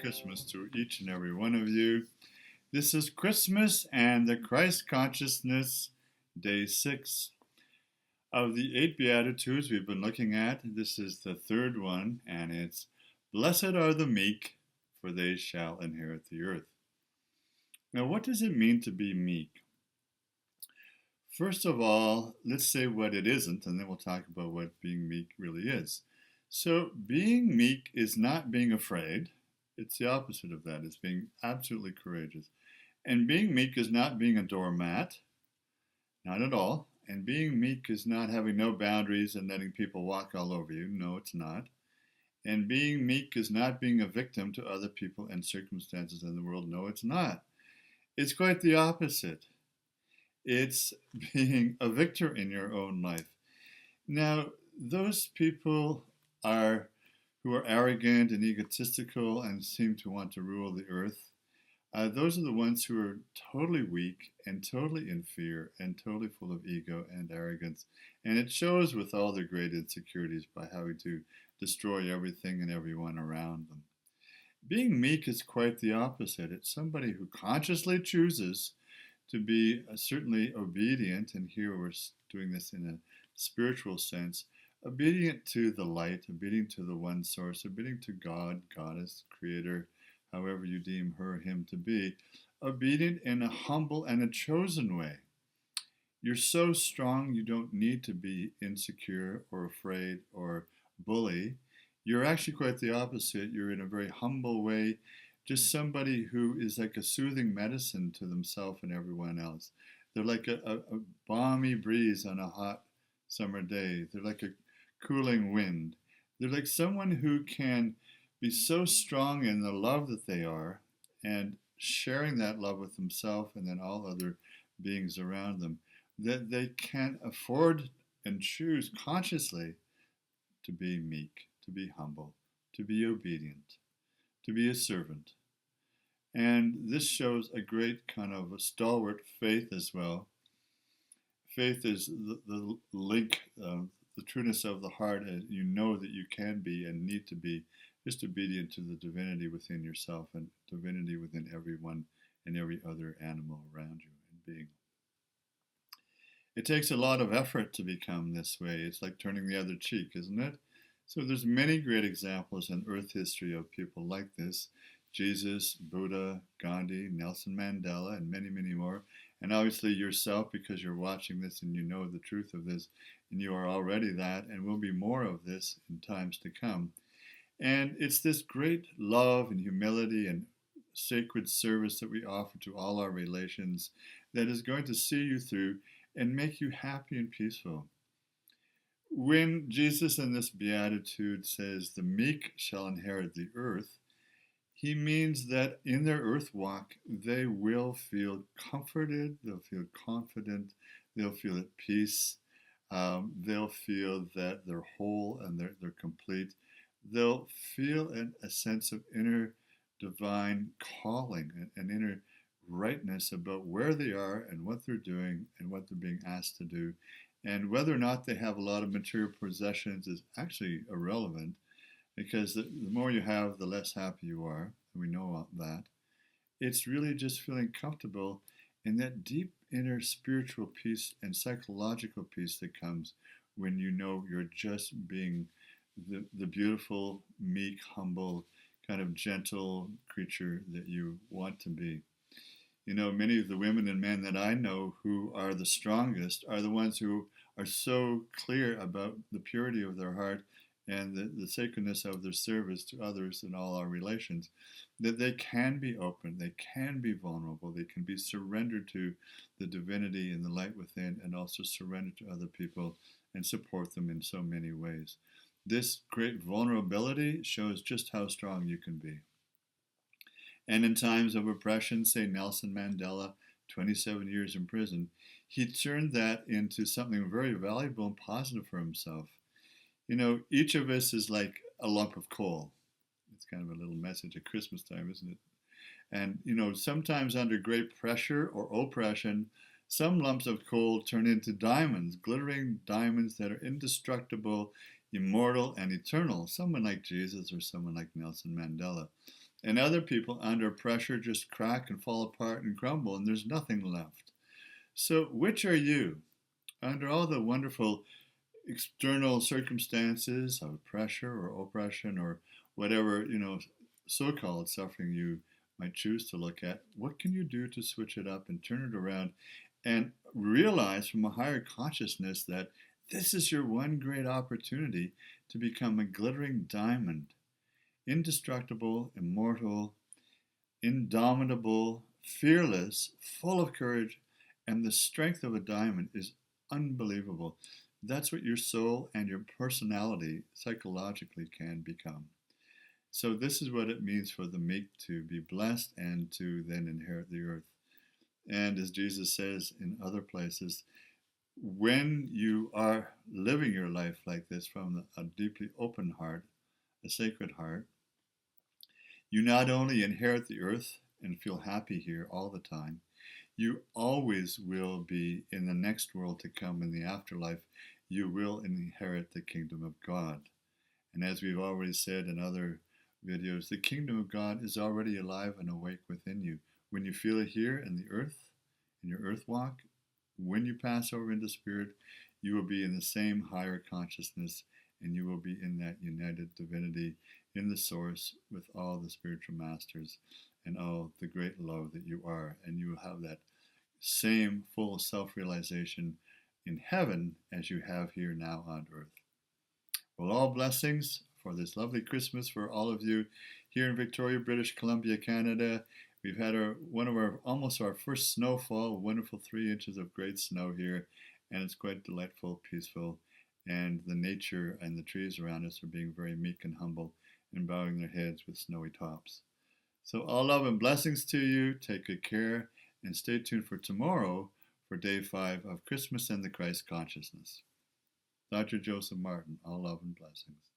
Christmas to each and every one of you. This is Christmas and the Christ Consciousness, Day 6 of the 8 Beatitudes we've been looking at. This is the third one, and it's Blessed are the meek, for they shall inherit the earth. Now, what does it mean to be meek? First of all, let's say what it isn't, and then we'll talk about what being meek really is. So, being meek is not being afraid. It's the opposite of that. It's being absolutely courageous. And being meek is not being a doormat, not at all. And being meek is not having no boundaries and letting people walk all over you. No, it's not. And being meek is not being a victim to other people and circumstances in the world. No, it's not. It's quite the opposite. It's being a victor in your own life. Now, those people who are arrogant and egotistical and seem to want to rule the earth, those are the ones who are totally weak and totally in fear and totally full of ego and arrogance. And it shows with all their great insecurities by having to destroy everything and everyone around them. Being meek is quite the opposite. It's somebody who consciously chooses to be certainly obedient, and here we're doing this in a spiritual sense, obedient to the light, obedient to the one source, obedient to God, Goddess, Creator, however you deem her, him to be, obedient in a humble and a chosen way. You're so strong you don't need to be insecure or afraid or bully. You're actually quite the opposite. You're in a very humble way, just somebody who is like a soothing medicine to themselves and everyone else. They're like a balmy breeze on a hot summer day. They're like a cooling wind. They're like someone who can be so strong in the love that they are and sharing that love with themselves and then all other beings around them, that they can afford and choose consciously to be meek, to be humble, to be obedient, to be a servant. And this shows a great kind of a stalwart faith as well. Faith is the link, the trueness of the heart, and you know that you can be and need to be just obedient to the divinity within yourself and divinity within everyone and every other animal around you and being. It takes a lot of effort to become this way. It's like turning the other cheek, isn't it? So there's many great examples in earth history of people like this. Jesus, Buddha, Gandhi, Nelson Mandela, and many, many more. And obviously yourself, because you're watching this and you know the truth of this, and you are already that, and will be more of this in times to come. And it's this great love and humility and sacred service that we offer to all our relations that is going to see you through and make you happy and peaceful. When Jesus in this beatitude says, the meek shall inherit the earth, he means that in their earth walk, they will feel comforted, they'll feel confident, they'll feel at peace, they'll feel that they're whole and they're complete. They'll feel a sense of inner divine calling, an inner rightness about where they are and what they're doing and what they're being asked to do. And whether or not they have a lot of material possessions is actually irrelevant, because the more you have, the less happy you are. And we know that. It's really just feeling comfortable in that deep inner spiritual peace and psychological peace that comes when you know you're just being the beautiful, meek, humble, kind of gentle creature that you want to be. You know, many of the women and men that I know who are the strongest are the ones who are so clear about the purity of their heart and the sacredness of their service to others in all our relations, that they can be open, they can be vulnerable, they can be surrendered to the divinity and the light within, and also surrender to other people and support them in so many ways. This great vulnerability shows just how strong you can be. And in times of oppression, say Nelson Mandela, 27 years in prison, he turned that into something very valuable and positive for himself. You know, each of us is like a lump of coal. It's kind of a little message at Christmas time, isn't it? And, you know, sometimes under great pressure or oppression, some lumps of coal turn into diamonds, glittering diamonds that are indestructible, immortal, and eternal. Someone like Jesus or someone like Nelson Mandela. And other people under pressure just crack and fall apart and crumble, and there's nothing left. So, which are you? Under all the wonderful external circumstances of pressure or oppression or whatever, so-called suffering you might choose to look at, what can you do to switch it up and turn it around and realize from a higher consciousness that this is your one great opportunity to become a glittering diamond, indestructible, immortal, indomitable, fearless, full of courage, and the strength of a diamond is unbelievable. That's what your soul and your personality psychologically can become. So this is what it means for the meek to be blessed and to then inherit the earth. And as Jesus says in other places, when you are living your life like this from a deeply open heart, a sacred heart, you not only inherit the earth and feel happy here all the time, you always will be in the next world to come, in the afterlife. You will inherit the kingdom of God. And as we've already said in other videos, the kingdom of God is already alive and awake within you. When you feel it here in the earth, in your earth walk, when you pass over into spirit, you will be in the same higher consciousness, and you will be in that united divinity in the source with all the spiritual masters and all the great love that you are. And you will have that same full self-realization in heaven as you have here now on earth. Well, all blessings for this lovely Christmas for all of you here in Victoria, British Columbia, Canada. We've had almost our first snowfall, wonderful 3 inches of great snow here, and it's quite delightful, peaceful, and the nature and the trees around us are being very meek and humble and bowing their heads with snowy tops. So all love and blessings to you. Take good care and stay tuned for tomorrow for day 5 of Christmas and the Christ consciousness. Dr. Joseph Martin, all love and blessings.